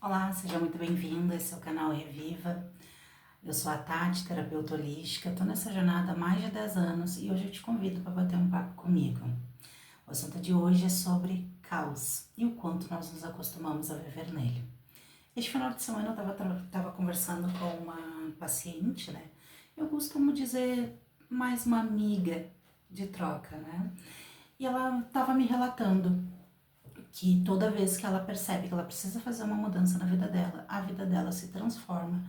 Olá, seja muito bem-vinda, esse é o canal Reviva. Eu sou a Tati, terapeuta holística, estou nessa jornada há mais de 10 anos e hoje eu te convido para bater um papo comigo. O assunto de hoje é sobre caos e o quanto nós nos acostumamos a viver nele. Este final de semana eu estava conversando com uma paciente, né? Eu costumo dizer mais uma amiga de troca, né? E ela estava me relatando que toda vez que ela percebe que ela precisa fazer uma mudança na vida dela, a vida dela se transforma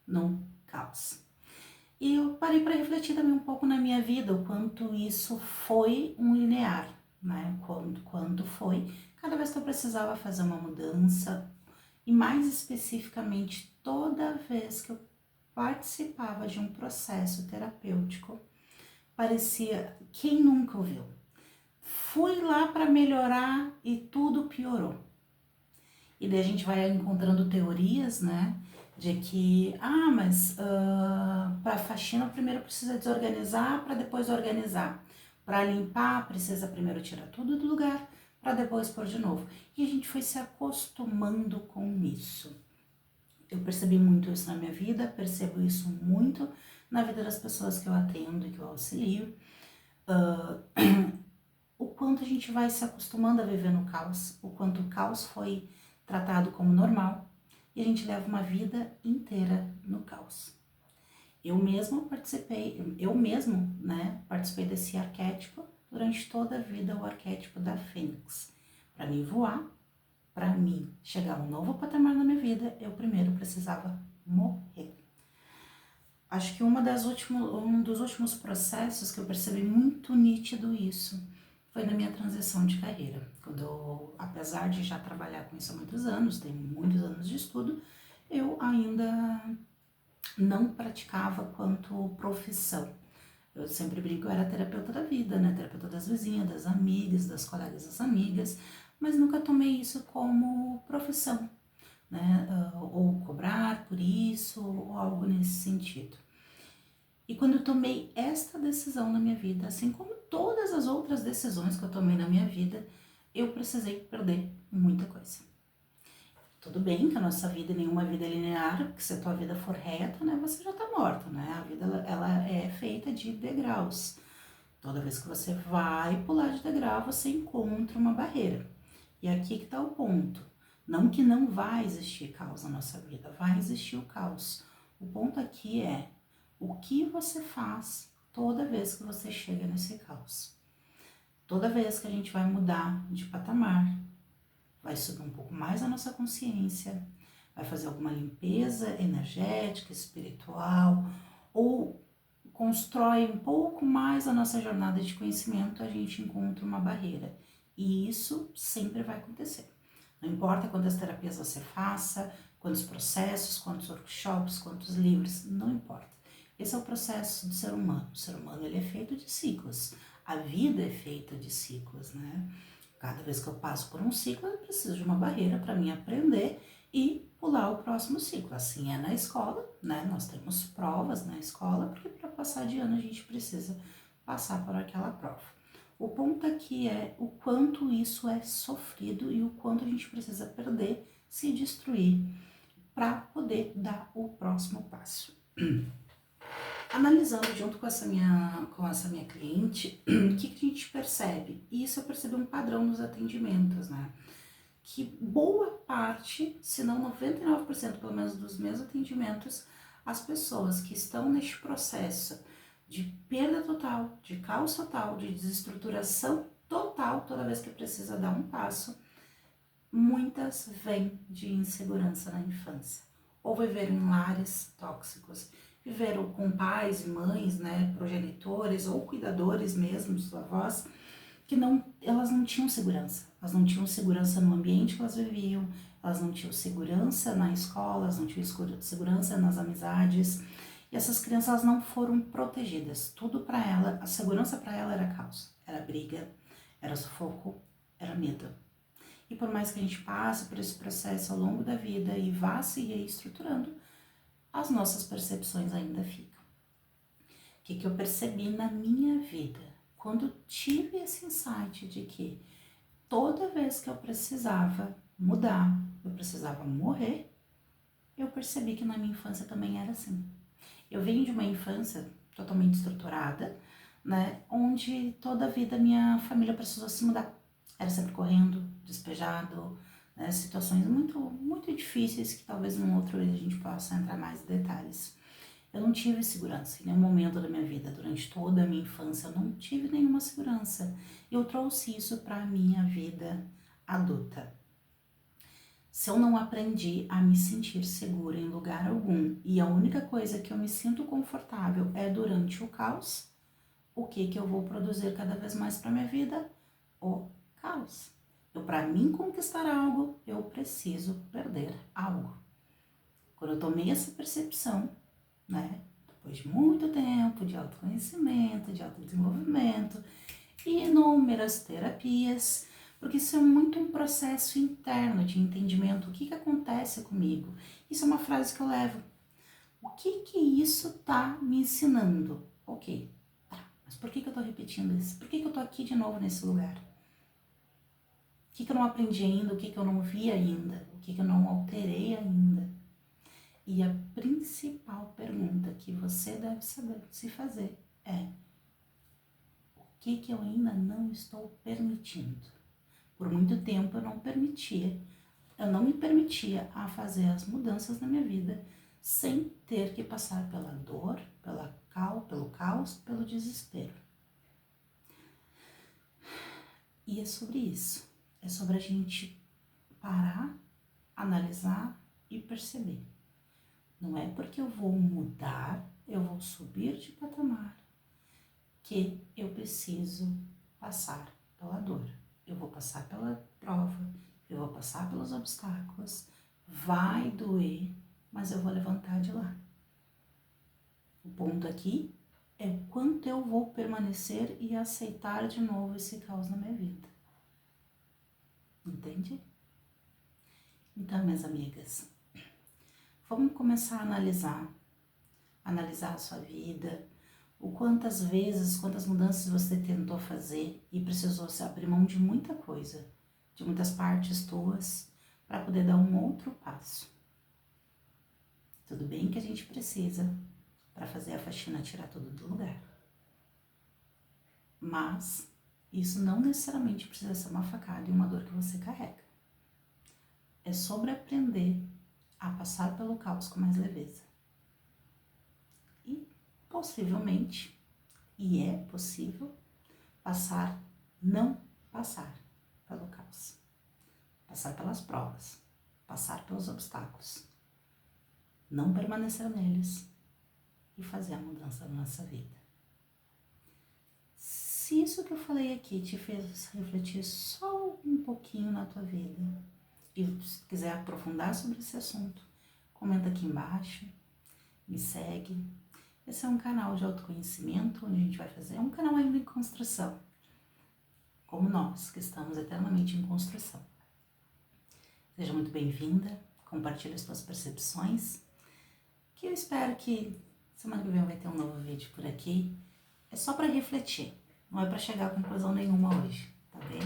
num caos. E eu parei para refletir também um pouco na minha vida, o quanto isso foi um linear, né? Quando foi, cada vez que eu precisava fazer uma mudança, e mais especificamente toda vez que eu participava de um processo terapêutico, parecia quem nunca ouviu. Fui lá para melhorar e tudo piorou. E daí a gente vai encontrando teorias, né? De que, mas para faxina primeiro precisa desorganizar para depois organizar. Para limpar precisa primeiro tirar tudo do lugar para depois pôr de novo. E a gente foi se acostumando com isso. Eu percebi muito isso na minha vida, percebo isso muito na vida das pessoas que eu atendo e que eu auxilio. O quanto a gente vai se acostumando a viver no caos, o quanto o caos foi tratado como normal e a gente leva uma vida inteira no caos. Eu mesmo, né, participei desse arquétipo durante toda a vida, o arquétipo da Fênix. Para mim voar, para mim chegar a um novo patamar na minha vida, eu primeiro precisava morrer. Acho que um dos últimos processos que eu percebi muito nítido isso foi na minha transição de carreira. Quando eu, apesar de já trabalhar com isso há muitos anos, tenho muitos anos de estudo, eu ainda não praticava quanto profissão. Eu sempre brinco, eu era terapeuta da vida, né? Terapeuta das vizinhas, das amigas, das colegas das amigas, mas nunca tomei isso como profissão, né? Ou cobrar por isso, ou algo nesse sentido. E quando eu tomei esta decisão na minha vida, assim como todas as outras decisões que eu tomei na minha vida, eu precisei perder muita coisa. Tudo bem que a nossa vida, nenhuma vida é linear, porque se a tua vida for reta, né, você já tá morta, né? A vida, ela é feita de degraus. Toda vez que você vai pular de degrau, você encontra uma barreira. E aqui que tá o ponto. Não que não vai existir caos na nossa vida, vai existir o caos. O ponto aqui é o que você faz toda vez que você chega nesse caos. Toda vez que a gente vai mudar de patamar, vai subir um pouco mais a nossa consciência, vai fazer alguma limpeza energética, espiritual, ou constrói um pouco mais a nossa jornada de conhecimento, a gente encontra uma barreira. E isso sempre vai acontecer. Não importa quantas terapias você faça, quantos processos, quantos workshops, quantos livros, não importa. Esse é o processo do ser humano. O ser humano, ele é feito de ciclos. A vida é feita de ciclos, né? Cada vez que eu passo por um ciclo, eu preciso de uma barreira para mim aprender e pular o próximo ciclo. Assim é na escola, né? Nós temos provas na escola, porque para passar de ano a gente precisa passar por aquela prova. O ponto aqui é o quanto isso é sofrido e o quanto a gente precisa perder, se destruir, para poder dar o próximo passo. Analisando junto com essa minha cliente, o que a gente percebe? E isso eu percebi um padrão nos atendimentos, né? Que boa parte, se não 99% pelo menos dos meus atendimentos, as pessoas que estão neste processo de perda total, de caos total, de desestruturação total, toda vez que precisa dar um passo, muitas vêm de insegurança na infância, ou viveram em lares tóxicos, viveram com pais e mães, né, progenitores ou cuidadores mesmo, dos avós, que elas não tinham segurança. Elas não tinham segurança no ambiente que elas viviam, elas não tinham segurança na escola, elas não tinham segurança nas amizades. E essas crianças, elas não foram protegidas. Tudo para ela, a segurança para ela era caos, era briga, era sufoco, era medo. E por mais que a gente passe por esse processo ao longo da vida e vá se reestruturando, as nossas percepções ainda ficam. O que eu percebi na minha vida? Quando tive esse insight de que toda vez que eu precisava mudar, eu precisava morrer, eu percebi que na minha infância também era assim. Eu venho de uma infância totalmente estruturada, né, onde toda a vida minha família precisou se mudar. Era sempre correndo, despejado, né, situações muito difíceis que talvez num outro dia a gente possa entrar mais em detalhes. Eu não tive segurança em nenhum momento da minha vida, durante toda a minha infância, eu não tive nenhuma segurança. Eu trouxe isso para a minha vida adulta. Se eu não aprendi a me sentir segura em lugar algum e a única coisa que eu me sinto confortável é durante o caos, o que eu vou produzir cada vez mais para minha vida? O caos. Para mim conquistar algo, eu preciso perder algo. Quando eu tomei essa percepção, né, depois de muito tempo de autoconhecimento, de autodesenvolvimento, inúmeras terapias, porque isso é muito um processo interno de entendimento. O que acontece comigo? Isso é uma frase que eu levo. O que isso tá me ensinando? Ok, tá, mas por que eu tô repetindo isso? Por que eu tô aqui de novo nesse lugar? O que eu não aprendi ainda? O que eu não vi ainda? O que eu não alterei ainda? E a principal pergunta que você deve saber se fazer é: o que eu ainda não estou permitindo? Por muito tempo eu não me permitia a fazer as mudanças na minha vida sem ter que passar pela dor, pelo caos, pelo desespero. E é sobre isso. É sobre a gente parar, analisar e perceber. Não é porque eu vou mudar, eu vou subir de patamar, que eu preciso passar pela dor. Eu vou passar pela prova, eu vou passar pelos obstáculos, vai doer, mas eu vou levantar de lá. O ponto aqui é o quanto eu vou permanecer e aceitar de novo esse caos na minha vida. Entende? Então, minhas amigas, vamos começar a analisar a sua vida, quantas mudanças você tentou fazer e precisou se abrir mão de muita coisa, de muitas partes tuas, para poder dar um outro passo. Tudo bem que a gente precisa, para fazer a faxina, tirar tudo do lugar. Mas isso não necessariamente precisa ser uma facada e uma dor que você carrega. É sobre aprender a passar pelo caos com mais leveza. E possivelmente, e é possível, não passar pelo caos. Passar pelas provas, passar pelos obstáculos. Não permanecer neles e fazer a mudança na nossa vida. Se isso que eu falei aqui te fez refletir só um pouquinho na tua vida e se quiser aprofundar sobre esse assunto, comenta aqui embaixo, me segue. Esse é um canal de autoconhecimento, onde a gente vai fazer, é um canal ainda em construção, como nós, que estamos eternamente em construção. Seja muito bem-vinda, compartilhe as suas percepções, que eu espero que semana que vem vai ter um novo vídeo por aqui. É só para refletir, não é para chegar a conclusão nenhuma hoje, tá bem?